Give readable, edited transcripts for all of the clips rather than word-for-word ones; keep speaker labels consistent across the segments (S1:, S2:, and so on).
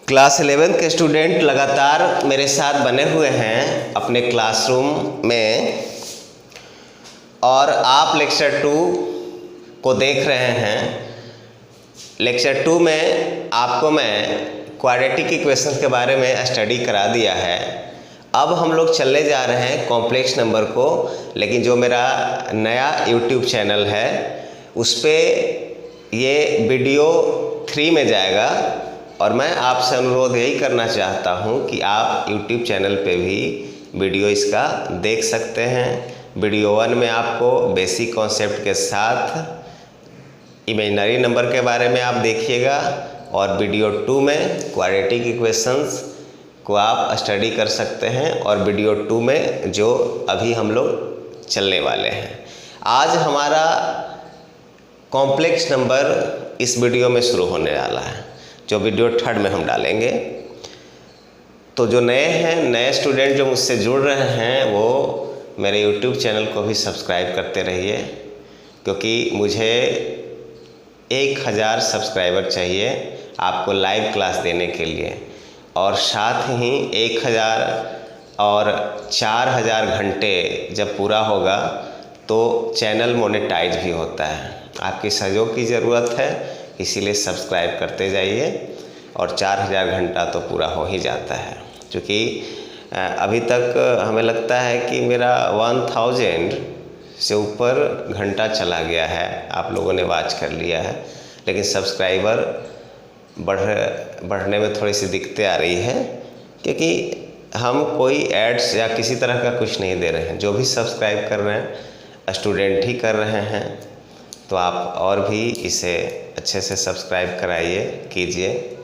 S1: Class 11 के student लगातार मेरे साथ बने हुए हैं अपने क्लासरूम में और आप लेक्चर 2 को देख रहे हैं। लेक्चर 2 में आपको मैं क्वाड्रेटिक इक्वेशंस के बारे में स्टडी करा दिया है। अब हम लोग चलने जा रहे हैं कॉम्प्लेक्स नंबर को, लेकिन जो मेरा नया यूट्यूब चैनल है उस पर ये वीडियो 3 में जाएगा और मैं आपसे अनुरोध यही करना चाहता हूँ कि आप यूट्यूब चैनल पे भी वीडियो इसका देख सकते हैं। वीडियो 1 में आपको बेसिक कॉन्सेप्ट के साथ इमेजिनरी नंबर के बारे में आप देखिएगा और वीडियो 2 में क्वाड्रेटिक इक्वेशंस को आप स्टडी कर सकते हैं। और वीडियो 2 में जो अभी हम लोग चलने वाले हैं, आज हमारा कॉम्प्लेक्स नंबर इस वीडियो में शुरू होने वाला है, जो वीडियो 3rd में हम डालेंगे। तो जो नए हैं, नए स्टूडेंट जो मुझसे जुड़ रहे हैं, वो मेरे यूट्यूब चैनल को भी सब्सक्राइब करते रहिए, क्योंकि मुझे 1000 सब्सक्राइबर चाहिए आपको लाइव क्लास देने के लिए, और साथ ही 1000 और 4000 घंटे जब पूरा होगा तो चैनल मोनेटाइज भी होता है। आपकी सहयोग की ज़रूरत है, इसीलिए सब्सक्राइब करते जाइए और 4000 घंटा तो पूरा हो ही जाता है। क्योंकि अभी तक हमें लगता है कि मेरा 1000 से ऊपर घंटा चला गया है, आप लोगों ने वॉच कर लिया है, लेकिन सब्सक्राइबर बढ़ने में थोड़ी सी दिक्कतें आ रही है, क्योंकि हम कोई एड्स या किसी तरह का कुछ नहीं दे रहे हैं। जो भी सब्सक्राइब कर रहे हैं स्टूडेंट ही कर रहे हैं, तो आप और भी इसे अच्छे से सब्सक्राइब कराइए, कीजिए।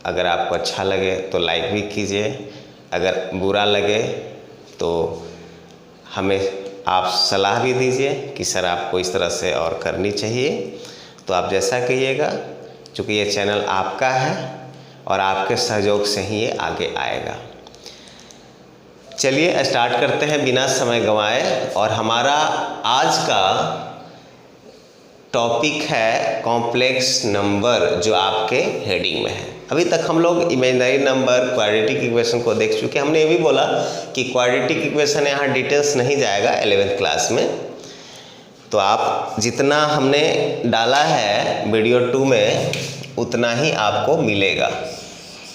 S1: अगर आपको अच्छा लगे तो लाइक भी कीजिए, अगर बुरा लगे तो हमें आप सलाह भी दीजिए कि सर आपको इस तरह से और करनी चाहिए, तो आप जैसा कहिएगा। क्योंकि ये चैनल आपका है और आपके सहयोग से ही ये आगे आएगा। चलिए स्टार्ट करते हैं बिना समय गंवाए। और हमारा आज का टॉपिक है कॉम्प्लेक्स नंबर, जो आपके हेडिंग में है। अभी तक हम लोग इमेजिनरी नंबर, क्वाड्रेटिक इक्वेशन को देख चुके हैं। हमने ये भी बोला कि क्वाड्रेटिक इक्वेशन यहाँ डिटेल्स नहीं जाएगा 11th क्लास में, तो आप जितना हमने डाला है वीडियो 2 में उतना ही आपको मिलेगा।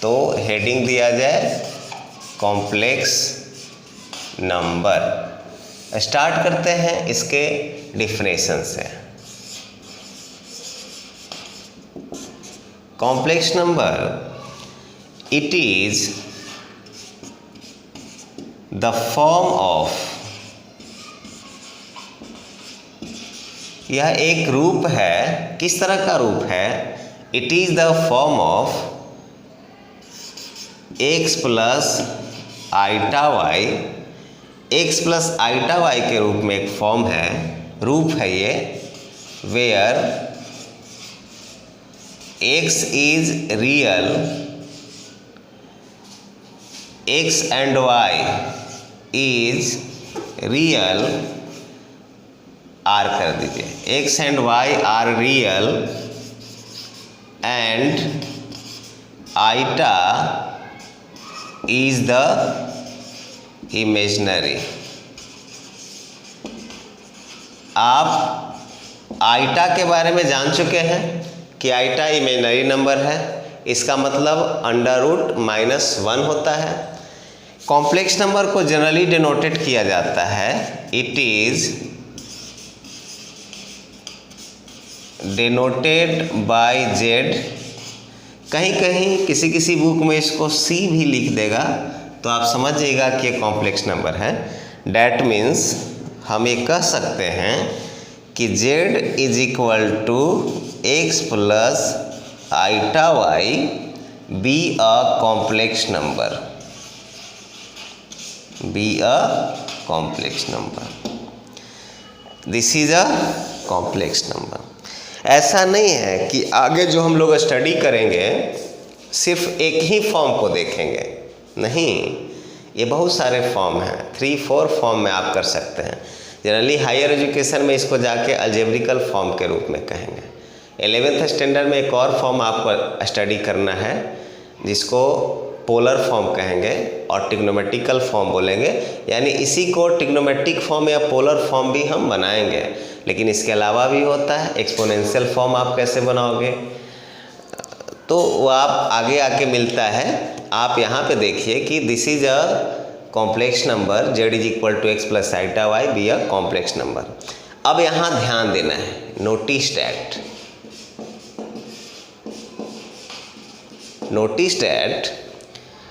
S1: तो हेडिंग दिया जाए कॉम्प्लेक्स नंबर। स्टार्ट करते हैं इसके डिफिनेशन से। Complex number, it is the form of, यह एक रूप है। किस तरह का रूप है? It is the form of x plus iota y. x plus iota y के रूप में एक फॉर्म है, रूप है ये, where x is real, x and y is real, r कर दीजिए, x and y are real and iota is the imaginary। आप आइटा के बारे में जान चुके हैं कि आइटा इमेजिनरी नंबर है। इसका मतलब √-1 होता है। कॉम्प्लेक्स नंबर को जनरली डिनोटेड किया जाता है, it is denoted by z। कहीं कहीं किसी किसी बुक में इसको c भी लिख देगा, तो आप समझिएगा कि ये कॉम्प्लेक्स नंबर है। डैट मीन्स हम ये कह सकते हैं कि z is equal to x plus iota y be a complex number, be a complex number. This is a complex number. ऐसा नहीं है कि आगे जो हम लोग स्टडी करेंगे सिर्फ एक ही फॉर्म को देखेंगे, नहीं, ये बहुत सारे फॉर्म हैं, 3-4 फॉर्म में आप कर सकते हैं। जनरली हायर एजुकेशन में इसको जाके अलजेब्रिकल फॉर्म के रूप में कहेंगे। 11th स्टैंडर्ड में एक और फॉर्म आपको स्टडी करना है, जिसको पोलर फॉर्म कहेंगे और ट्रिग्नोमेट्रिकल फॉर्म बोलेंगे, यानी इसी को ट्रिग्नोमेट्रिक फॉर्म या पोलर फॉर्म भी हम बनाएंगे। लेकिन इसके अलावा भी होता है एक्सपोनेंशियल फॉर्म, आप कैसे बनाओगे तो वो आप आगे आके मिलता है। आप यहाँ पे देखिए कि this is a complex number, z is equal to x plus iota y be a complex number. अब यहाँ ध्यान देना है, नोटिस डैट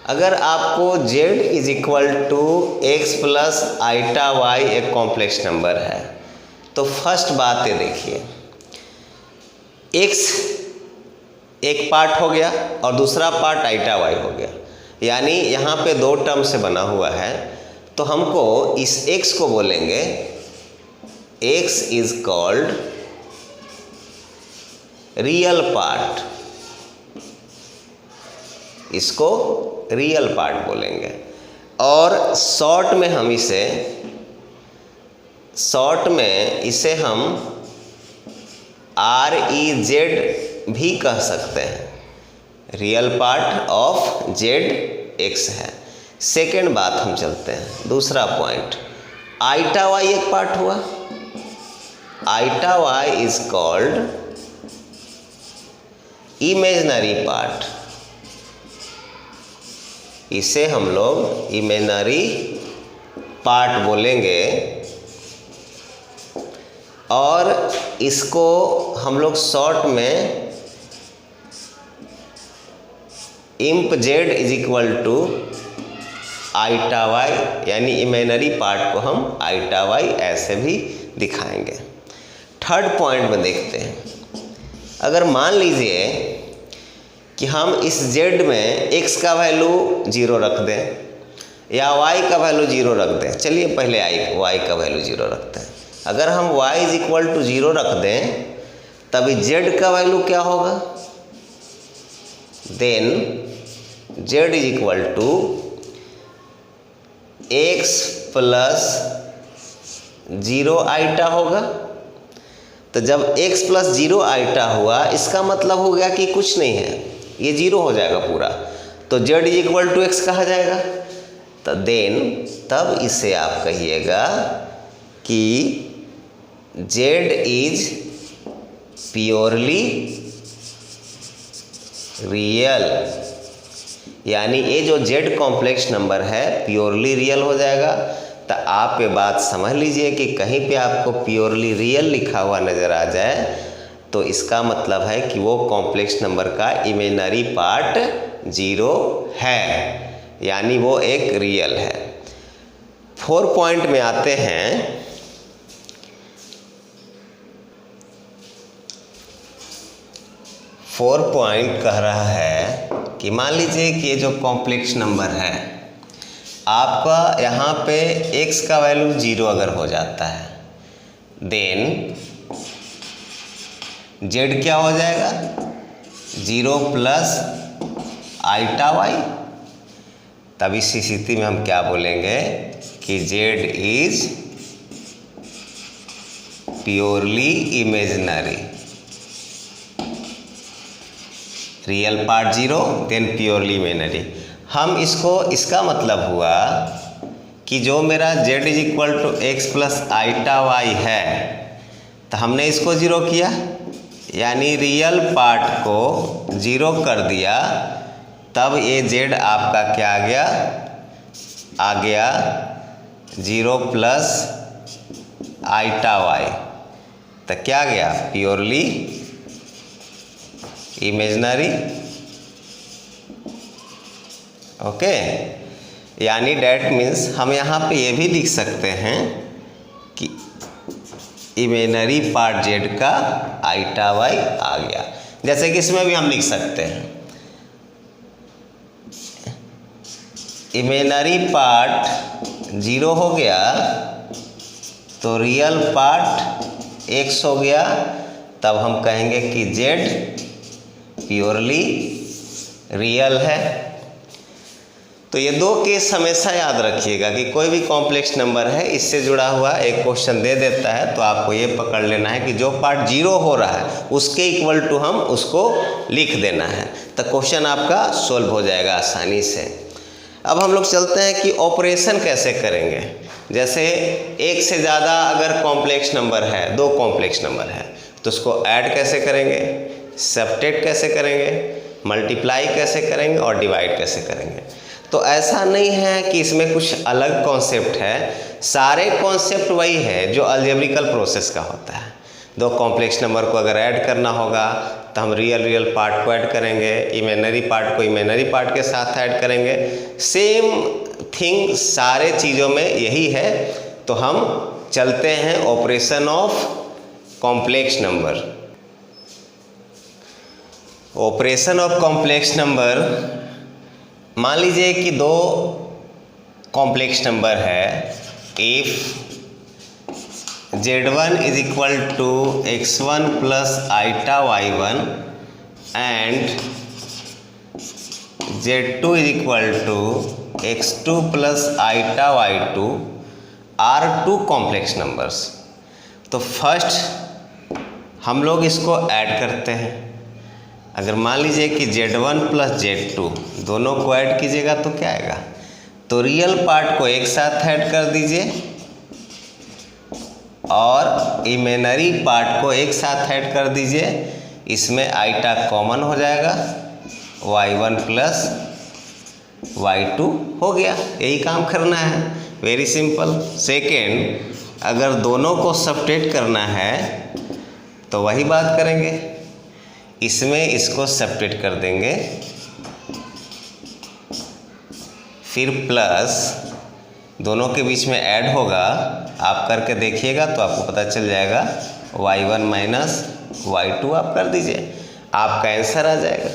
S1: अगर आपको z is equal to x plus iota y एक कॉम्प्लेक्स नंबर है तो फर्स्ट बात ये देखिए, x एक पार्ट हो गया और दूसरा पार्ट आइटा वाई हो गया, यानी यहाँ पे दो टर्म से बना हुआ है। तो हमको इस x को बोलेंगे x is called real part, इसको रियल पार्ट बोलेंगे। और शॉर्ट में इसे हम REZ भी कह सकते हैं, रियल पार्ट ऑफ ZX है। सेकेंड बात हम चलते हैं, दूसरा पॉइंट, आइटा वाई एक पार्ट हुआ, iota y is called imaginary part, इसे हम लोग इमेजिनरी पार्ट बोलेंगे। और इसको हम लोग शॉर्ट में imp z is equal to iota y, यानी इमेजिनरी पार्ट को हम आइटा वाई ऐसे भी दिखाएंगे। थर्ड पॉइंट में देखते हैं, अगर मान लीजिए कि हम इस z में x का वैल्यू 0 रख दें या y का वैल्यू 0 रख दें। चलिए पहले y का वैल्यू 0 रखते हैं। अगर हम y इज इक्वल टू 0 रख दें तभी z का वैल्यू क्या होगा, then z is equal to x plus 0 iota होगा। तो जब x प्लस 0 आइटा हुआ इसका मतलब हो गया कि कुछ नहीं है, ये 0 हो जाएगा पूरा, तो z is equal to x कहा जाएगा। तो देन तब इसे आप कहिएगा कि z इज प्योरली रियल, यानी ये जो z कॉम्प्लेक्स नंबर है प्योरली रियल हो जाएगा। तो आप ये बात समझ लीजिए कि कहीं पे आपको प्योरली रियल लिखा हुआ नज़र आ जाए तो इसका मतलब है कि वो कॉम्प्लेक्स नंबर का इमेजिनरी पार्ट 0 है, यानी वो एक रियल है। 4 पॉइंट में आते हैं, फोर पॉइंट कह रहा है कि मान लीजिए कि ये जो कॉम्प्लेक्स नंबर है आपका यहाँ पे x का वैल्यू 0 अगर हो जाता है, देन z क्या हो जाएगा 0 प्लस आइटा वाई। तब इस स्थिति में हम क्या बोलेंगे कि z is purely imaginary, real part 0 then purely imaginary. हम इसका मतलब हुआ कि जो मेरा z is equal to x plus iota y है तो हमने इसको 0 किया, यानी रियल पार्ट को 0 कर दिया। तब ये z आपका क्या आ गया 0 प्लस आइटा वाई, तो क्या गया प्योरली इमेजिनरी। ओके, यानी डैट मीन्स हम यहाँ पे ये भी लिख सकते हैं कि इमेजिनरी पार्ट z का आइटा वाई आ गया। जैसे कि इसमें भी हम लिख सकते हैं इमेजिनरी पार्ट 0 हो गया तो रियल पार्ट x हो गया। तब हम कहेंगे कि z प्योरली रियल है। तो ये 2 केस हमेशा याद रखिएगा कि कोई भी कॉम्प्लेक्स नंबर है इससे जुड़ा हुआ एक क्वेश्चन दे देता है तो आपको ये पकड़ लेना है कि जो पार्ट 0 हो रहा है उसके इक्वल टू हम उसको लिख देना है। तो क्वेश्चन आपका सोल्व हो जाएगा आसानी से। अब हम लोग चलते हैं कि ऑपरेशन कैसे करेंगे। जैसे एक से ज़्यादा अगर कॉम्प्लेक्स नंबर है, दो कॉम्प्लेक्स नंबर है, तो उसको ऐड कैसे करेंगे, सब्ट्रैक्ट कैसे करेंगे, मल्टीप्लाई कैसे करेंगे और डिवाइड कैसे करेंगे। तो ऐसा नहीं है कि इसमें कुछ अलग कॉन्सेप्ट है, सारे कॉन्सेप्ट वही है जो अलजेब्रिकल प्रोसेस का होता है। दो कॉम्प्लेक्स नंबर को अगर ऐड करना होगा तो हम रियल पार्ट को ऐड करेंगे, इमेजिनरी पार्ट को इमेजिनरी पार्ट के साथ ऐड करेंगे। सेम थिंग सारे चीज़ों में यही है। तो हम चलते हैं operation of complex number. Operation of complex number, मान लीजिए कि दो कॉम्प्लेक्स नंबर है, if z1 is equal to x1 plus iota y1 and z2 is equal to x2 plus iota y2 are two complex numbers. तो first हम लोग इसको add करते हैं। अगर मान लीजिए कि z1 प्लस z2 दोनों को ऐड कीजिएगा तो क्या आएगा, तो रियल पार्ट को एक साथ ऐड कर दीजिए और इमेजिनरी पार्ट को एक साथ ऐड कर दीजिए। इसमें आइटा कॉमन हो जाएगा, y1 प्लस y2 हो गया। यही काम करना है, वेरी सिंपल। सेकेंड, अगर दोनों को सब्ट्रैक्ट करना है तो वही बात करेंगे, इसमें इसको सब्ट्रैक्ट कर देंगे, फिर प्लस दोनों के बीच में ऐड होगा। आप करके देखिएगा तो आपको पता चल जाएगा, y1 माइनस y2 आप कर दीजिए, आपका आंसर आ जाएगा।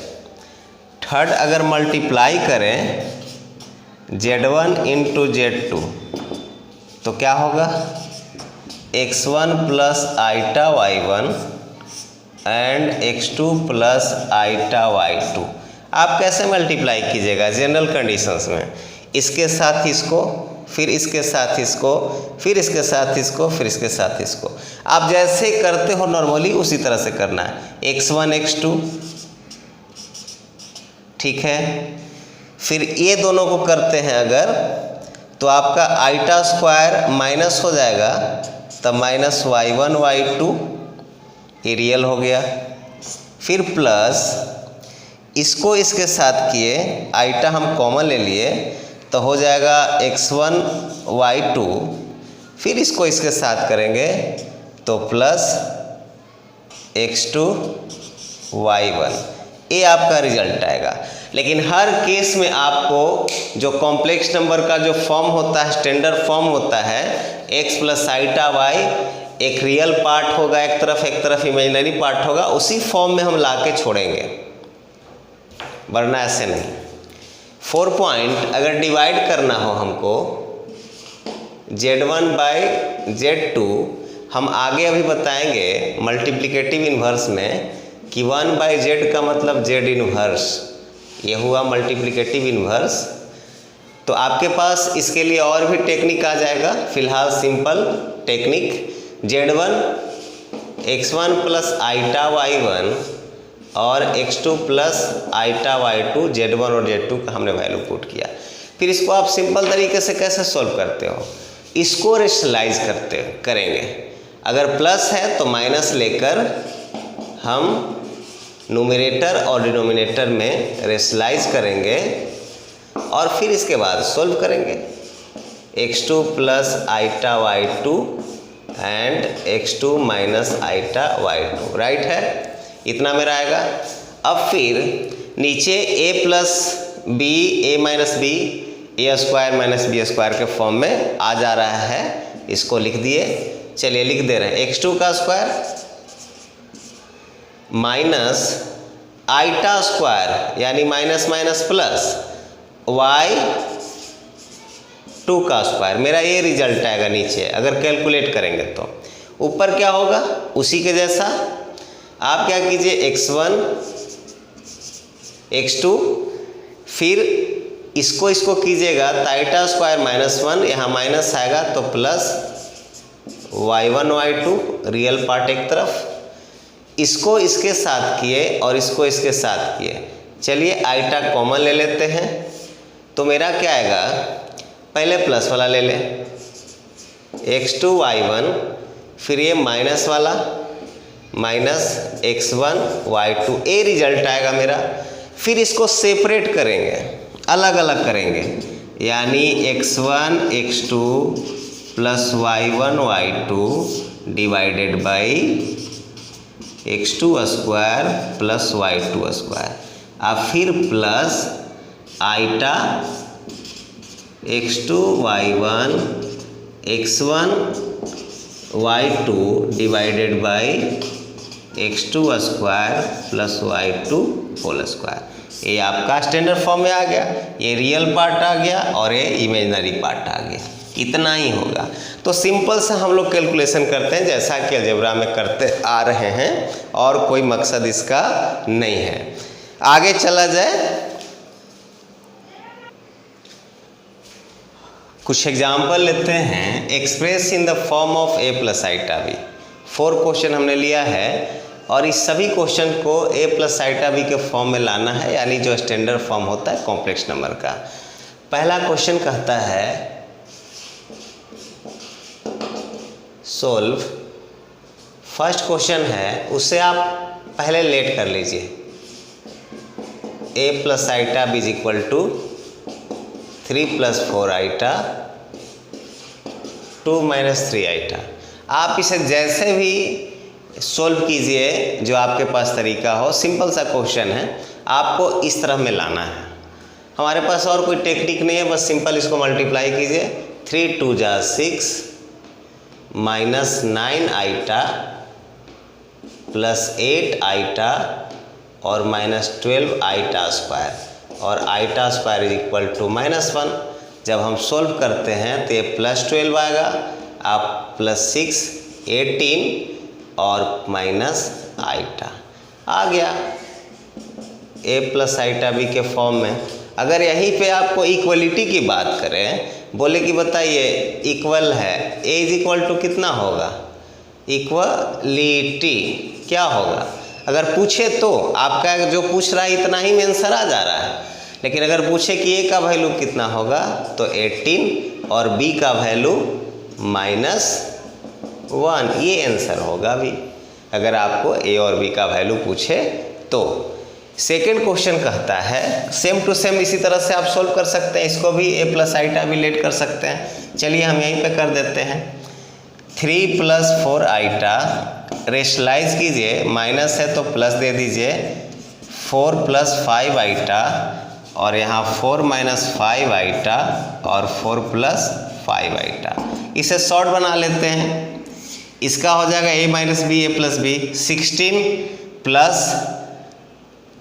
S1: थर्ड, अगर मल्टीप्लाई करें z1 इंटू z2 तो क्या होगा, x1 plus iota y1 and x2 plus iota y2। आप कैसे मल्टीप्लाई कीजिएगा जनरल कंडीशंस में, इसके साथ इसको, फिर इसके साथ इसको, फिर इसके साथ इसको, फिर इसके साथ इसको। आप जैसे करते हो नॉर्मली उसी तरह से करना है, x1 x2, ठीक है। फिर ये दोनों को करते हैं अगर, तो आपका आइटा स्क्वायर माइनस हो जाएगा, तब माइनस y1 y2, ये रियल हो गया। फिर प्लस इसको इसके साथ किए, आइटा हम कॉमन ले लिए तो हो जाएगा x1 y2, फिर इसको इसके साथ करेंगे तो प्लस x2 y1, ये आपका रिजल्ट आएगा। लेकिन हर केस में आपको जो कॉम्प्लेक्स नंबर का जो फॉर्म होता है, स्टैंडर्ड फॉर्म होता है, x प्लस आइटा y, एक रियल पार्ट होगा एक तरफ इमेजिनरी पार्ट होगा, उसी फॉर्म में हम लाके छोड़ेंगे, वरना ऐसे नहीं। 4 पॉइंट, अगर डिवाइड करना हो हमको z1 बाई z2, हम आगे अभी बताएंगे मल्टीप्लिकेटिव इन्वर्स में कि 1 बाई z का मतलब z इन्वर्स, ये हुआ मल्टीप्लिकेटिव इन्वर्स। तो आपके पास इसके लिए और भी टेक्निक आ जाएगा, फिलहाल simple technique, z1 x1 plus iota y1 और x2 plus iota y2, z1 और z2 का हमने वैल्यू पुट किया। फिर इसको आप सिंपल तरीके से कैसे सॉल्व करते हो, इसको रेशनलाइज करेंगे। अगर प्लस है तो माइनस लेकर हम न्यूमरेटर और डिनोमिनेटर में रेशनलाइज करेंगे और फिर इसके बाद सॉल्व करेंगे। x2 plus iota y2 and x2 minus iota y2, right है, इतना मेरा आएगा। अब फिर नीचे a plus b, a minus b, a square minus b square के फॉर्म में आ जा रहा है, इसको लिख दिए। चलिए लिख दे रहे हैं, x2 का स्क्वायर माइनस आइटा स्क्वायर यानी माइनस माइनस प्लस y2 का स्क्वायर, मेरा ये रिजल्ट आएगा नीचे अगर कैलकुलेट करेंगे तो। ऊपर क्या होगा, उसी के जैसा आप क्या कीजिए, x1 x2, फिर इसको कीजिएगा तो आइटा स्क्वायर -1, यहाँ माइनस आएगा तो plus y1 y2, real part एक तरफ, इसको इसके साथ किए और इसको इसके साथ किए चलिए आइटा कॉमन ले लेते हैं, तो मेरा क्या आएगा, पहले प्लस वाला ले ले x2 y1, फिर ये माइनस वाला माइनस x1 y2, ये रिजल्ट आएगा मेरा। फिर इसको सेपरेट करेंगे, अलग अलग करेंगे, यानी x1 x2 plus y1 y2 divided by x2 square plus y2 square, अब फिर plus iota x2 y1 x1 y2 divided by x2 square plus y2 whole square. ये आपका स्टैंडर्ड फॉर्म में आ गया, ये रियल पार्ट आ गया और ये इमेजिनरी पार्ट आ गया। इतना ही होगा। तो सिंपल सा हम लोग कैलकुलेशन करते हैं जैसा कि अलजेब्रा में करते आ रहे हैं, और कोई मकसद इसका नहीं है। आगे चला जाए, कुछ एग्जाम्पल लेते हैं। Express in the form of a plus iota b। 4 question हमने लिया है और इस सभी क्वेश्चन को a प्लस आइटा b के फॉर्म में लाना है, यानी जो स्टैंडर्ड फॉर्म होता है कॉम्प्लेक्स नंबर का। पहला क्वेश्चन कहता है सोल्व। फर्स्ट क्वेश्चन है, उसे आप पहले लेट कर लीजिए। a plus iota b is equal to 3 plus 4 iota 2 minus 3 iota. आप इसे जैसे भी सोल्व कीजिए, जो आपके पास तरीका हो। सिंपल सा क्वेश्चन है, आपको इस तरह में लाना है। हमारे पास और कोई टेक्निक नहीं है, बस सिंपल इसको मल्टीप्लाई कीजिए। 3 2 जा 6 माइनस 9 आइटा प्लस 8 आइटा और माइनस 12 आइटा स्क्वायर, और iota square is equal to -1। जब हम सोल्व करते हैं तो ये प्लस 12 आएगा, आप प्लस 6 18 और माइनस आइटा आ गया a प्लस आइटा b के फॉर्म में। अगर यहीं पे आपको इक्वलिटी की बात करें, बोले कि बताइए इक्वल है, a इज इक्वल टू कितना होगा, इक्वलिटी क्या होगा। अगर पूछे तो आपका जो पूछ रहा है इतना ही में आंसर आ जा रहा है, लेकिन अगर पूछे कि a का वैल्यू कितना होगा तो 18 और b का वैल्यू -1, ये आंसर होगा भी, अगर आपको a और b का वैल्यू पूछे तो। सेकेंड क्वेश्चन कहता है सेम टू सेम, इसी तरह से आप सोल्व कर सकते हैं, इसको भी a प्लस आइटा भी लेट कर सकते हैं। चलिए हम यहीं पे कर देते हैं। 3 प्लस 4 आइटा, रेशलाइज कीजिए, माइनस है तो प्लस दे दीजिए। 4 प्लस 5 आइटा और यहाँ 4 माइनस 5 आइटा और 4 प्लस 5 आइटा। इसे शॉर्ट बना लेते हैं, इसका हो जाएगा a minus b a plus b. 16 plus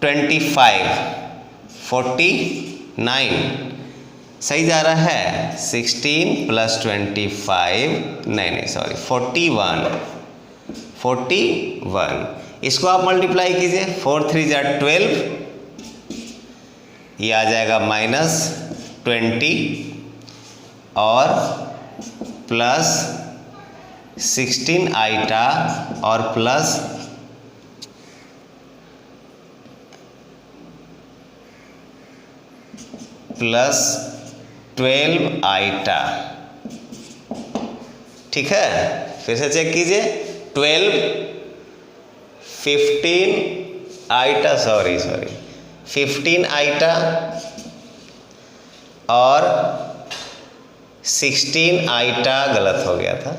S1: 25 49, सही जा रहा है। 16 प्लस 25 नहीं सॉरी 41, इसको आप मल्टीप्लाई कीजिए। 4 3 जा 12, ये आ जाएगा -20 और प्लस 16 आइटा और प्लस प्लस 12 आइटा। ठीक है, फिर से चेक कीजिए। 12 15 आइटा, सॉरी 15 आइटा और 16 आइटा, गलत हो गया था,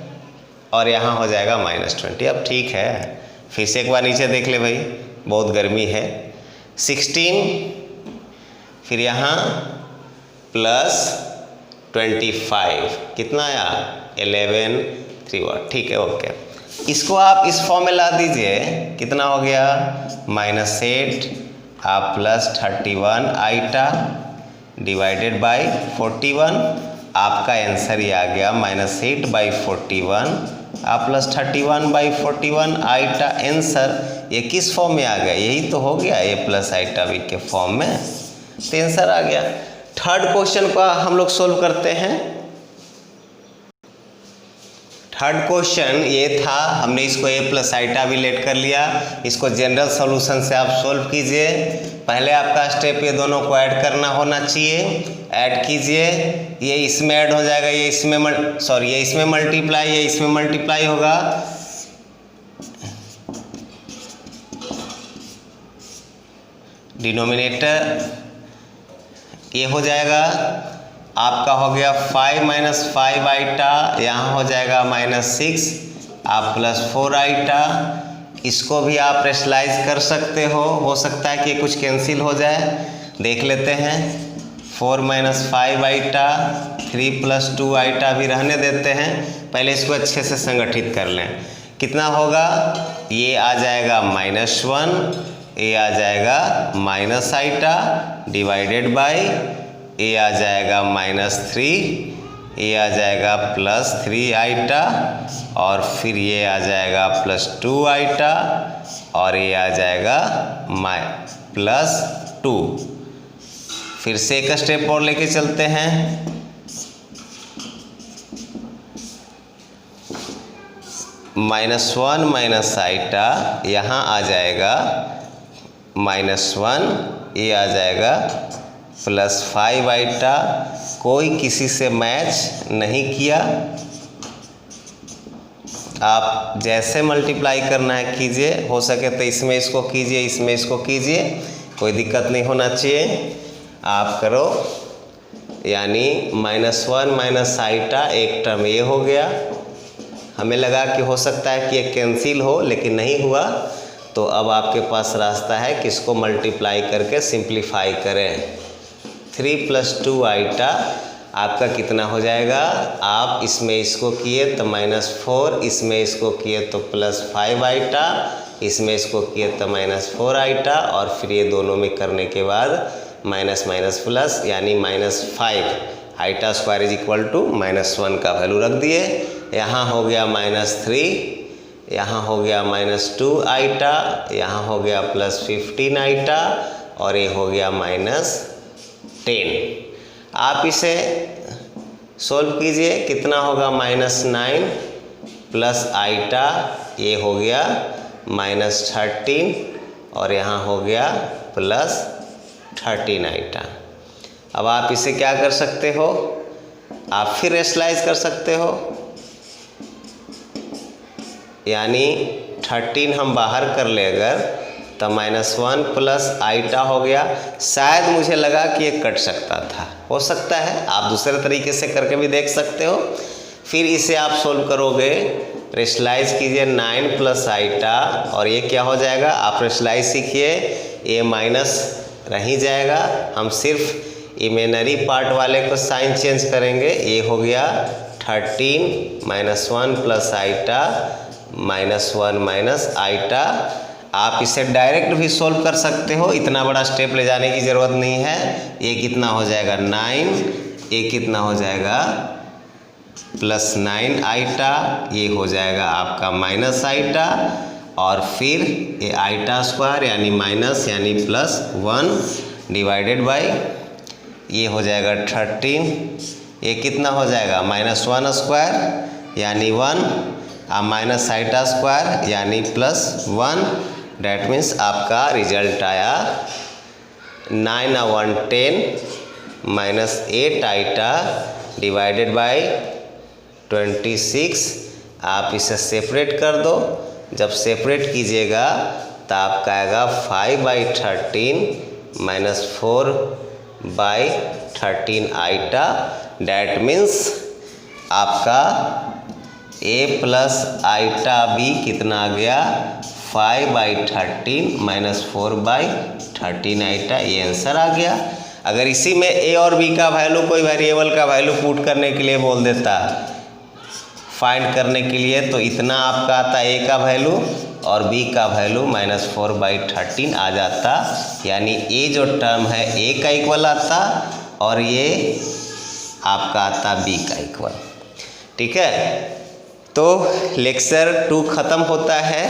S1: और यहाँ हो जाएगा -20। अब ठीक है, फिर से एक बार नीचे देख ले भाई, बहुत गर्मी है। 16 फिर यहाँ प्लस 25, कितना आया 11 3 वाट। ठीक है, ओके। इसको आप इस फॉर्म में ला दीजिए, कितना हो गया -8 आप प्लस 31 आइटा डिवाइडेड बाई 41, आपका आंसर ये आ गया -8/41 आप प्लस 31/41 आइटा। आंसर ये किस फॉर्म में आ गया, यही तो हो गया a प्लस आइटा b के फॉर्म में, तो आंसर आ गया। थर्ड क्वेश्चन का हम लोग सोल्व करते हैं। थर्ड क्वेश्चन ये था, हमने इसको a प्लस आइटा भी लेट कर लिया, इसको जनरल सॉल्यूशन से आप सोल्व कीजिए। पहले आपका स्टेप ये दोनों को ऐड करना होना चाहिए। ऐड कीजिए, ये इसमें ऐड हो जाएगा, ये इसमें ये इसमें मल्टीप्लाई, ये इसमें मल्टीप्लाई होगा। डिनोमिनेटर ये हो जाएगा आपका, हो गया 5 माइनस 5 आइटा, यहाँ हो जाएगा -6 आप +4 आइटा। इसको भी आप रेशनलाइज कर सकते हो सकता है कि कुछ कैंसिल हो जाए, देख लेते हैं। 4 माइनस 5 आइटा, 3 + 2 आइटा भी रहने देते हैं, पहले इसको अच्छे से संगठित कर लें। कितना होगा, ये आ जाएगा -1, ये आ जाएगा माइनस आइटा डिवाइडेड बाय, ये आ जाएगा -3, ये आ जाएगा +3 आइटा, और फिर ये आ जाएगा +2 आइटा, और ये आ जाएगा +2। फिर से एक स्टेप और लेके चलते हैं। -1 माइनस आइटा, यहाँ आ जाएगा -1, ये आ जाएगा +5 आइटा। कोई किसी से मैच नहीं किया, आप जैसे मल्टीप्लाई करना है कीजिए, हो सके तो इसमें इसको कीजिए, इसमें इसको कीजिए, कोई दिक्कत नहीं होना चाहिए, आप करो। यानी -1 माइनस आइटा एक टर्म ये हो गया। हमें लगा कि हो सकता है कि ये कैंसिल हो, लेकिन नहीं हुआ, तो अब आपके पास रास्ता है कि इसको मल्टीप्लाई करके सिंप्लीफाई करें। 3 + 2 आइटा आपका कितना हो जाएगा, आप इसमें इसको किए तो -4, इसमें इसको किए तो +5 आइटा, इसमें इसको किए तो -4 आइटा, और फिर ये दोनों में करने के बाद माइनस माइनस प्लस, यानी -5 iota square is equal to -1 का वैल्यू रख दिए। यहाँ हो गया -3, यहाँ हो गया -2 आइटा, यहाँ हो गया +15 आइटा, और ये हो गया -10। आप इसे सोल्व कीजिए, कितना होगा, -9 प्लस आइटा, ये हो गया -13, और यहाँ हो गया +13 आइटा। अब आप इसे क्या कर सकते हो, आप फिर रेशनलाइज कर सकते हो, यानी 13 हम बाहर कर ले अगर, तो -1 प्लस आइटा हो गया। शायद मुझे लगा कि ये कट सकता था, हो सकता है आप दूसरे तरीके से करके भी देख सकते हो। फिर इसे आप सोल्व करोगे, रेशनलाइज कीजिए 9 प्लस आइटा, और ये क्या हो जाएगा, आप रेशनलाइज सीखिए, ये माइनस रह ही जाएगा, हम सिर्फ इमेजिनरी पार्ट वाले को साइन चेंज करेंगे। ये हो गया 13 -1 प्लस आइटा -1 माइनस आइटा। आप इसे डायरेक्ट भी सोल्व कर सकते हो, इतना बड़ा स्टेप ले जाने की ज़रूरत नहीं है। ये कितना हो जाएगा 9, ये कितना हो जाएगा +9 आइटा, ये हो जाएगा आपका माइनस आइटा, और फिर ये आइटा स्क्वायर यानी माइनस यानी +1 डिवाइडेड बाय, ये हो जाएगा 13, ये कितना हो जाएगा -1 स्क्वायर यानी 1, माइनस आइटा स्क्वायर यानी +1। डैट मीन्स आपका रिजल्ट आया 9 और 1 10 -8 आइटा डिवाइडेड बाय 26। आप इसे सेपरेट कर दो, जब सेपरेट कीजिएगा तो आपका आएगा 5/13 -4/13 आइटा। डैट मीन्स आपका a प्लस आइटा b कितना आ गया 5/13 -4/13 आइटा, ये आंसर आ गया। अगर इसी में a और b का वैल्यू, कोई वेरिएबल का वैल्यू पुट करने के लिए बोल देता, फाइंड करने के लिए, तो इतना आपका आता a का वैल्यू और b का वैल्यू -4/13 आ जाता, यानी a जो टर्म है a का इक्वल आता और ये आपका आता b का इक्वल। ठीक है, तो लेक्चर 2 ख़त्म होता है।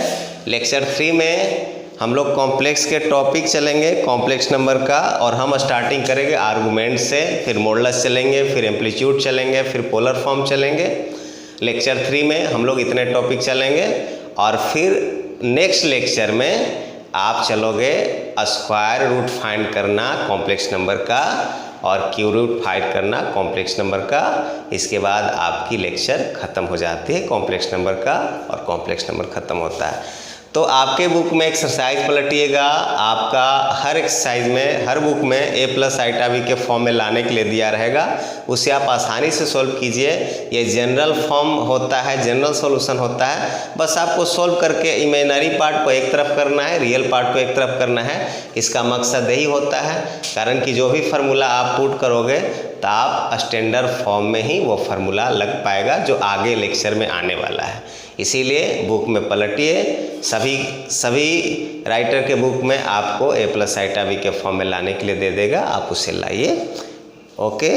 S1: लेक्चर 3 में हम लोग कॉम्प्लेक्स के टॉपिक चलेंगे, कॉम्प्लेक्स नंबर का, और हम स्टार्टिंग करेंगे आर्गूमेंट से, फिर मॉडुलस चलेंगे, फिर एम्पलीट्यूड चलेंगे, फिर पोलर फॉर्म चलेंगे। लेक्चर 3 में हम लोग इतने टॉपिक चलेंगे, और फिर नेक्स्ट लेक्चर में आप चलोगे स्क्वायर रूट फाइंड करना कॉम्प्लेक्स नंबर का और क्यूब रूट फाइंड करना कॉम्प्लेक्स नंबर का। इसके बाद आपकी लेक्चर ख़त्म हो जाती है कॉम्प्लेक्स नंबर का और कॉम्प्लेक्स नंबर ख़त्म होता है। तो आपके बुक में एक्सरसाइज पलटिएगा, आपका हर एक्सरसाइज में हर बुक में a प्लस आइटा b के फॉर्म में लाने के लिए दिया रहेगा, उसे आप आसानी से सॉल्व कीजिए। ये जनरल फॉर्म होता है, जनरल सॉल्यूशन होता है। बस आपको सॉल्व करके इमेजिनरी पार्ट को एक तरफ करना है, रियल पार्ट को एक तरफ करना है। इसका मकसद यही होता है, कारण कि जो भी फार्मूला आप पुट करोगे तो आप स्टैंडर्ड फॉर्म में ही वो फार्मूला लग पाएगा जो आगे लेक्चर में आने वाला है। इसीलिए बुक में पलटिए, सभी राइटर के बुक में आपको a प्लस आइटा b के फॉर्म में लाने के लिए दे देगा, आप उसे लाइए। ओके,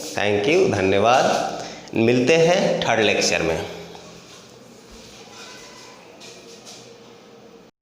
S1: थैंक यू, धन्यवाद। मिलते हैं थर्ड लेक्चर में।